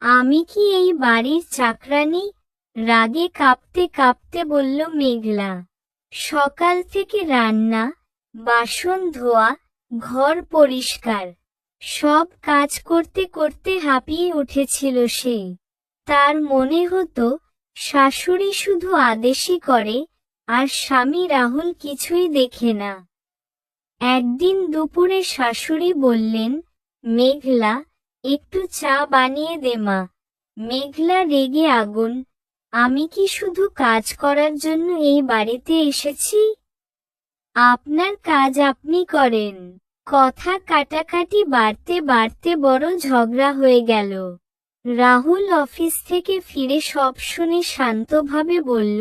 আমি কি এই বাড়ির চাকরানী? রাগে কাঁপতে কাঁপতে বলল মেঘলা। সকাল থেকে রান্না, বাসন ধোয়া, ঘর পরিষ্কার, সব কাজ করতে করতে হাঁপিয়ে উঠেছিল সে। তার মনে হতো শাশুড়ি শুধু আদেশই করে, আর স্বামী রাহুল কিছুই দেখে না। একদিন দুপুরে শাশুড়ি বললেন, মেঘলা, একটু চা বানিয়ে দে মা। মেঘলা রেগে আগুন, আমি কি শুধু কাজ করার জন্য এই বাড়িতে এসেছি? আপনার কাজ আপনি করেন। কথা কাটাকাটি বাড়তে বাড়তে বড় ঝগড়া হয়ে গেল। রাহুল অফিস থেকে ফিরে সব শুনে শান্তভাবে বলল,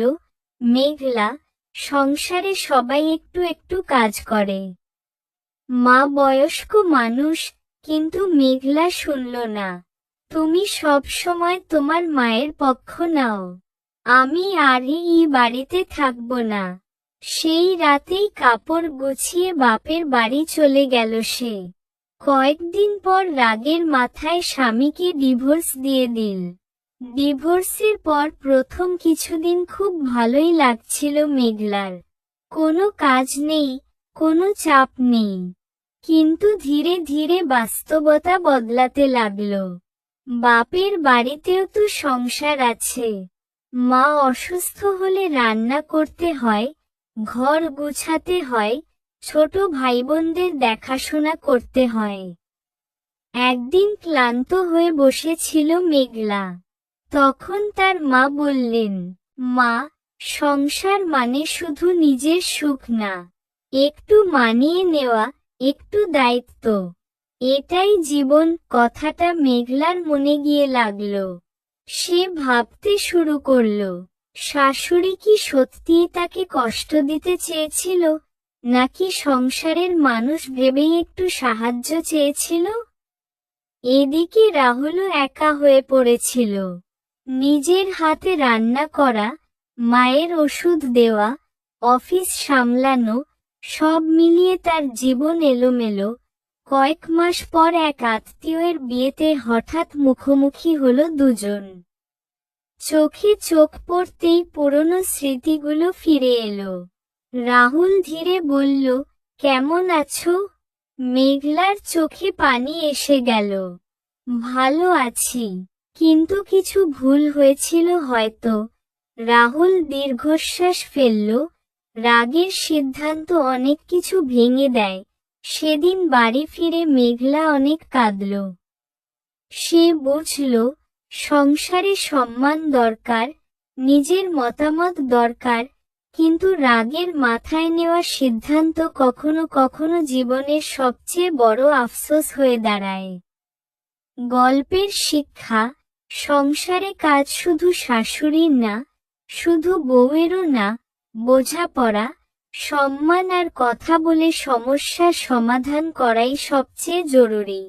মেঘলা, সংসারে সবাই একটু একটু কাজ করে। মা বয়স্ক মানুষ, কিন্তু মেঘলা শুনল না। তুমি সব সময় তোমার মায়ের পক্ষ নাও। আমি আর এই বাড়িতে থাকব না। সেই রাতেই কাপড় গুছিয়ে বাপের বাড়ি চলে গেল সে। কয়েকদিন পর রাগের মাথায় স্বামীকে ডিভোর্স দিয়ে দিল। ডিভোর্সের পর প্রথম কিছুদিন খুব ভালোই লাগছিল মেঘলার। কোনো কাজ নেই, কোনো চাপ নেই। কিন্তু ধীরে ধীরে বাস্তবতা বদলাতে লাগলো। বাপের বাড়িতেও তো সংসার আছে। মা অসুস্থ হলে রান্না করতে হয়, ঘর গুছাতে হয়, ছোট ভাইবোনদের দেখাশোনা করতে হয়। একদিন ক্লান্ত হয়ে বসেছিল মেঘলা। তখন তার মা বললেন, মা, সংসার মানে শুধু নিজের সুখ না, একটু মানিয়ে নেওয়া, একটু দায়িত্ব। এটাই জীবন। কথাটা মেঘলার মনে গিয়ে লাগলো। সে ভাবতে শুরু করল, শাশুড়ি কি সত্যিই তাকে কষ্ট দিতে চেয়েছিল, নাকি সংসারের মানুষ ভেবেই একটু সাহায্য চেয়েছিল? এদিকে রাহুলও একা হয়ে পড়েছিল। নিজের হাতে রান্না করা, মায়ের ওষুধ দেওয়া, অফিস সামলানো, সব মিলিয়ে তার জীবন এলোমেলো। কয়েক মাস পর এক আত্মীয়ের বিয়েতে হঠাৎ মুখোমুখি হলো দুজন। চোখে চোখ পড়তেই পুরনো স্মৃতিগুলো ফিরে এলো। রাহুল ধীরে বলল, কেমন আছো? মেঘলার চোখে পানি এসে গেল। ভালো আছি, কিন্তু কিছু ভুল হয়েছিল হয়তো। রাহুল দীর্ঘশ্বাস ফেলল। রাগের সিদ্ধান্ত অনেক কিছু ভেঙে দেয়। সেদিন বাড়ি ফিরে মেঘলা অনেক কাঁদল। সে বুঝল, সংসারে সম্মান দরকার, নিজের মতামত দরকার, কিন্তু রাগের মাথায় নেওয়া সিদ্ধান্ত কখনো কখনো জীবনের সবচেয়ে বড় আফসোস হয়ে দাঁড়ায়। গল্পের শিক্ষা, সংসারে কাজ শুধু শাশুড়ির না, শুধু বউয়েরও না, বোঝাপড়া, সম্মান আর কথা বলে সমস্যার সমাধান করাই সবচেয়ে জরুরি।